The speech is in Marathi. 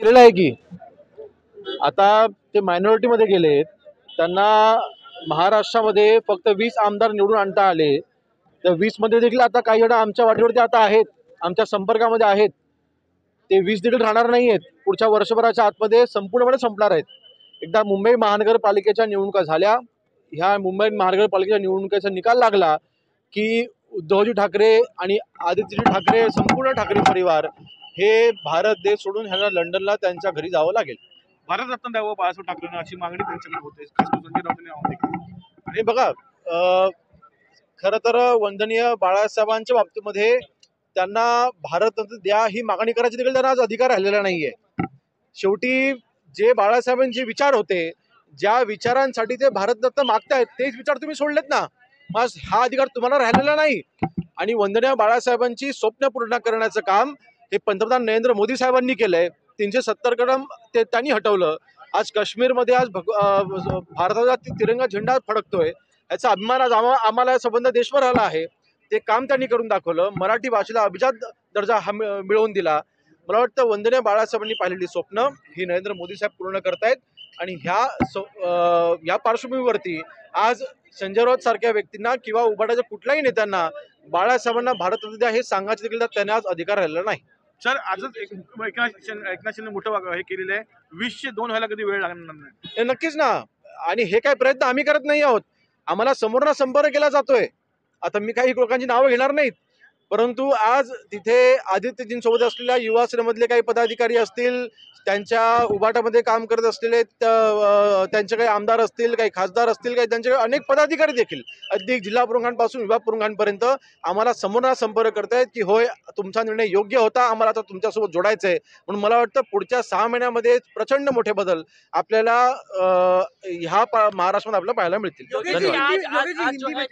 केलेलं आहे की आता ते मायनॉरिटी मध्ये गेलेत, त्यांना महाराष्ट्रामध्ये फक्त 20 आमदार निवडून आणता आले. त्या 20 मध्ये देखील आता काही जण आमच्या वाटेवरती आता आहेत, आमच्या संपर्कामध्ये आहेत. ते 20 देखील राहणार नाहीयेत. पुढच्या वर्षभराच्या आतमध्ये संपूर्णपणे संपणार आहेत. एकदा मुंबई महानगरपालिकेच्या निवडणुका झाल्या, ह्या मुंबई महानगरपालिकेच्या निवडणुकीचा निकाल लागला की उद्धवजी ठाकरे आणि आदित्यजी ठाकरे, संपूर्ण ठाकरे परिवार हे भारत देश सोडून ह्यांना लंडनला त्यांच्या घरी जावं लागेल. भारतरत्न द्यावं बाळासाहेब ठाकरेंना अशी मागणी त्यांच्याकडे होते. संजय राऊतांनी आवाहन केलं. आणि बघा, खरं तर वंदनीय बाळासाहेबांच्या बाबतीमध्ये त्यांना भारतरत्न द्या ही मागणी करायची देखील त्यांना आज अधिकार राहिलेला नाहीये. शेवटी जे बाळासाहेबांचे विचार होते, ज्या विचारांसाठी ते भारतरत्न मागतायत, तेच विचार तुम्ही सोडलेत ना. मग हा अधिकार तुम्हाला राहिलेला नाही. आणि वंदनीय बाळासाहेबांची स्वप्न पूर्ण करण्याचं काम हे पंतप्रधान नरेंद्र मोदी साहेबांनी केलंय. 370 कलम ते त्यांनी हटवलं. आज काश्मीरमध्ये आज भारताचा तिरंगा झेंडा फडकतोय, याचा अभिमान आज आम्हाला संबंध देशभर आला आहे. ते काम त्यांनी करून दाखवलं. मराठी भाषेला अभिजात दर्जा मिळवून दिला. मला वाटतं वंदनीय बाळासाहेबांनी पाहिलेली स्वप्न ही नरेंद्र मोदी साहेब पूर्ण करतायत. आणि ह्या पार्श्वभूमीवरती आज संजय राऊत सारख्या व्यक्तींना किंवा उभाटाच्या कुठल्याही नेत्यांना बाळासाहेबांना भारतरत्न द्या हे सांगायचे देखील त्यांना आज अधिकार राहिलेला नाही. सर, आजच एकनाथ शिंदे मोठं हे केलेलं आहे. 20 चे 2 व्हायला कधी वेळ लागणार नाही. हे नक्कीच ना. आणि हे काय प्रयत्न आम्ही करत नाही आहोत. आम्हाला समोरनं संपर्क केला जातोय. आता मी काही लोकांची नावं घेणार नाहीत, परंतु आज तिथे आदित्यजींसोबत असलेल्या युवा सेनेमधले काही पदाधिकारी असतील, त्यांच्या उभाटामध्ये काम करत असलेले त्यांचे काही आमदार असतील, काही खासदार असतील, काही त्यांचे अनेक पदाधिकारी देखील अगदी जिल्हा प्रमुखांपासून विभाग प्रमुखांपर्यंत आम्हाला समोर संपर्क करतायत की होय, तुमचा निर्णय योग्य होता, आम्हाला आता तुमच्यासोबत जोडायचं आहे. म्हणून मला वाटतं पुढच्या 6 महिन्यामध्ये प्रचंड मोठे बदल आपल्याला ह्या महाराष्ट्रामध्ये आपल्याला पाहायला मिळतील. धन्यवाद.